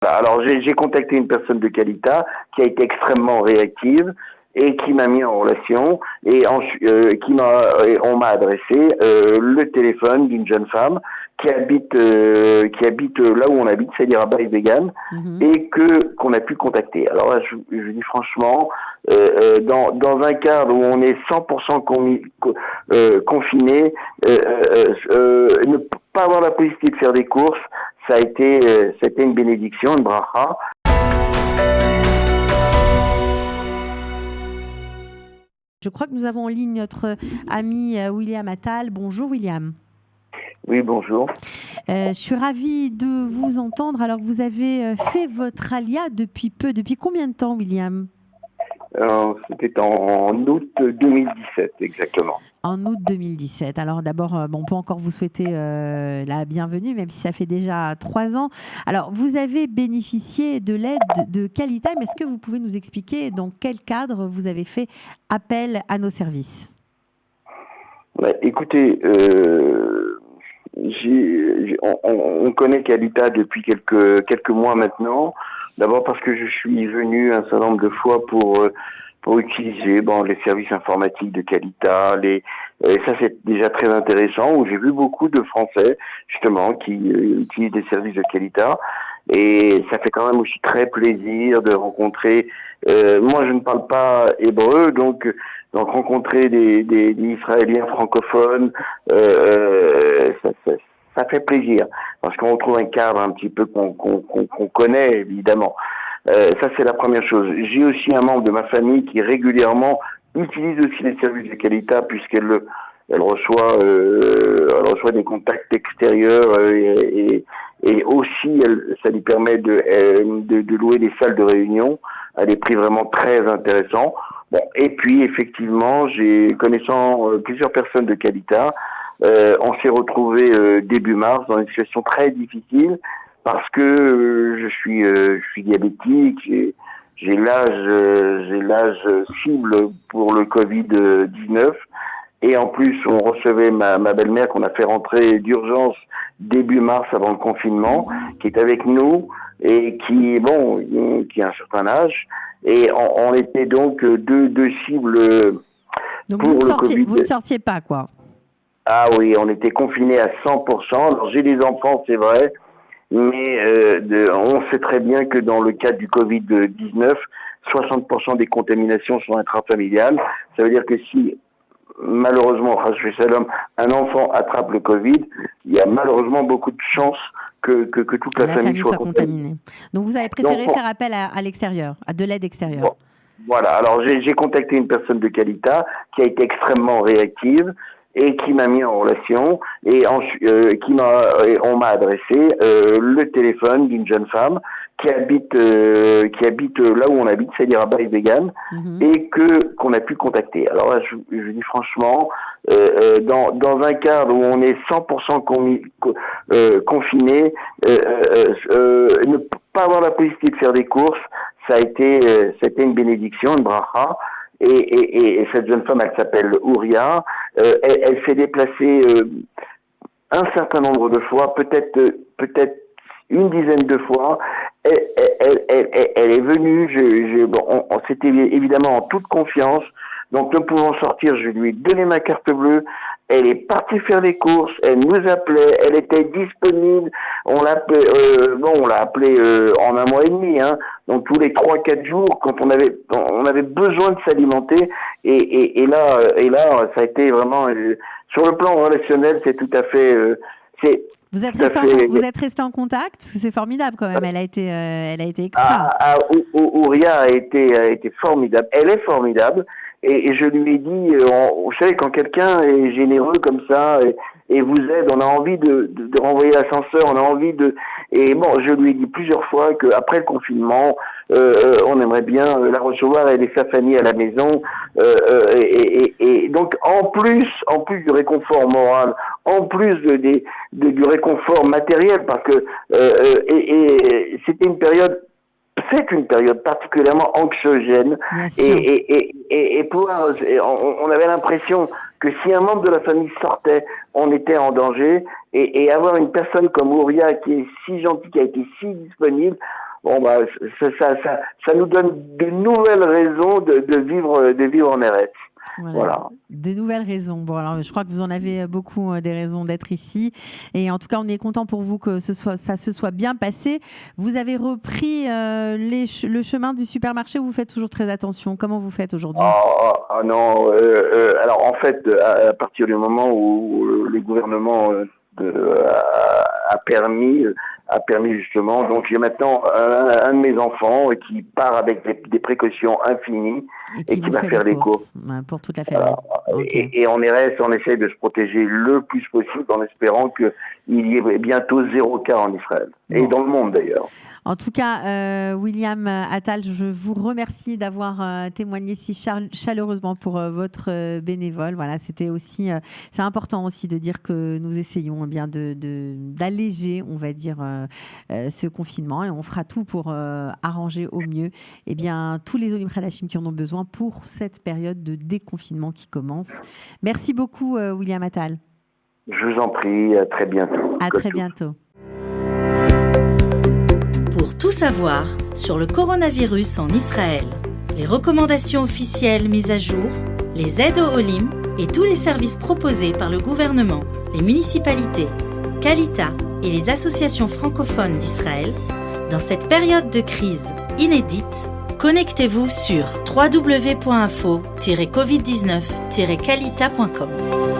Alors j'ai contacté une personne de Qualita qui a été extrêmement réactive et qui m'a mis en relation et on m'a adressé le téléphone d'une jeune femme qui habite là où on habite, c'est-à-dire à Baille-Vegan, Mhm. et qu'on a pu contacter. Alors là, je dis franchement, dans un cadre où on est 100% confiné, ne pas avoir la possibilité de faire des courses, c'était une bénédiction, une bracha. Je crois que nous avons en ligne notre ami William Attal. Bonjour William. Oui, bonjour. Je suis ravie de vous entendre. Alors vous avez fait votre alia depuis peu. Depuis combien de temps William? C'était en août 2017, exactement. En août 2017. Alors d'abord, on peut encore vous souhaiter la bienvenue, même si ça fait déjà 3 ans. Alors, vous avez bénéficié de l'aide de Qualitime. Est-ce que vous pouvez nous expliquer dans quel cadre vous avez fait appel à nos services? Ouais, écoutez, on connaît Qualita depuis quelques mois maintenant. D'abord parce que je suis venu un certain nombre de fois pour utiliser les services informatiques de Qualita. Et ça, c'est déjà très intéressant, où j'ai vu beaucoup de Français, justement, qui utilisent des services de Qualita. Et ça fait quand même aussi très plaisir de rencontrer... moi, je ne parle pas hébreu, donc rencontrer des Israéliens francophones, ça fait plaisir, parce qu'on retrouve un cadre un petit peu qu'on connaît, évidemment. Ça, c'est la première chose. J'ai aussi un membre de ma famille qui régulièrement utilise aussi les services de Qualita, elle reçoit des contacts extérieurs et aussi ça lui permet de louer des salles de réunion à des prix vraiment très intéressants. Bon, et puis effectivement, connaissant plusieurs personnes de Qualita, on s'est retrouvé début mars dans une situation très difficile parce que je suis diabétique, j'ai l'âge cible pour le Covid-19. Et en plus, on recevait ma belle-mère qu'on a fait rentrer d'urgence début mars avant le confinement, qui est avec nous et qui a un certain âge. Et on était donc deux cibles Donc pour le Covid. vous ne sortiez pas, quoi. Ah oui, on était confinés à 100%. Alors j'ai des enfants, c'est vrai, mais on sait très bien que dans le cadre du Covid-19, 60% des contaminations sont intrafamiliales. Ça veut dire que si malheureusement, un enfant attrape le Covid, il y a malheureusement beaucoup de chances que toute la La famille famille soit soit contaminée. contaminée. Donc vous avez Donc, préféré faire appel à l'extérieur, à de l'aide extérieure. bon, voilà. Alors, j'ai contacté une personne de Qualita qui a été extrêmement réactive et qui m'a mis en relation et on m'a adressé le téléphone d'une jeune femme qui habite là où on habite, c'est-à-dire à Baille-Vegan, Mhm. et qu'on a pu contacter. Alors là, je dis franchement, dans un cadre où on est 100% confiné, ne pas avoir la possibilité de faire des courses, c'était une bénédiction, une bracha. Et cette jeune femme, elle s'appelle Ouria. Elle s'est déplacée un certain nombre de fois, peut-être une dizaine de fois. Elle est venue. C'était évidemment en toute confiance. Donc, ne pouvant sortir, je lui ai donné ma carte bleue. Elle est partie faire les courses. Elle nous appelait. Elle était disponible. On l'a appelé en un mois et demi. Hein. Donc tous les 3-4 jours, quand on avait besoin de s'alimenter. Et là, ça a été vraiment sur le plan relationnel, c'est tout à fait. C'est Vous êtes tout à resté fait. vous êtes resté en contact parce que c'est formidable quand même. Elle a été extra. Ouria a été formidable. Elle est formidable. Et je lui ai dit, vous savez, quand quelqu'un est généreux comme ça et vous aide, on a envie de renvoyer l'ascenseur, on a envie de... Et bon, je lui ai dit plusieurs fois qu'après le confinement, on aimerait bien la recevoir, elle et sa famille à la maison. Et donc, en plus du réconfort moral, en plus du réconfort matériel, parce que c'est une période particulièrement anxiogène Bien sûr. on avait l'impression que si un membre de la famille sortait, on était en danger et avoir une personne comme Ouria qui est si gentille, qui a été si disponible, bon bah ça nous donne de nouvelles raisons de vivre en RS. Voilà. De nouvelles raisons. Bon, alors je crois que vous en avez beaucoup des raisons d'être ici. Et en tout cas, on est content pour vous que ça se soit bien passé. Vous avez repris le chemin du supermarché ou vous faites toujours très attention? Comment vous faites aujourd'hui? Non. Alors en fait, à partir du moment où le gouvernement a permis justement, donc j'ai maintenant un de mes enfants qui part avec des précautions infinies et qui va faire les courses pour toute la famille. Voilà. Okay. Et en RS, on essaye de se protéger le plus possible en espérant qu'il y ait bientôt 0 cas en Israël et dans le monde d'ailleurs. En tout cas, William Attal, je vous remercie d'avoir témoigné si chaleureusement pour votre bénévole. Voilà, c'était aussi, c'est important aussi de dire que nous essayons bien d'alléger, on va dire, ce confinement et on fera tout pour arranger au mieux tous les Olim Hadashim qui en ont besoin pour cette période de déconfinement qui commence. Merci beaucoup, William Attal. Je vous en prie, à très bientôt. À très bientôt. Pour tout savoir sur le coronavirus en Israël, les recommandations officielles mises à jour, les aides aux Olim et tous les services proposés par le gouvernement, les municipalités, Kalita et les associations francophones d'Israël, dans cette période de crise inédite, connectez-vous sur www.info-covid19-kalita.com.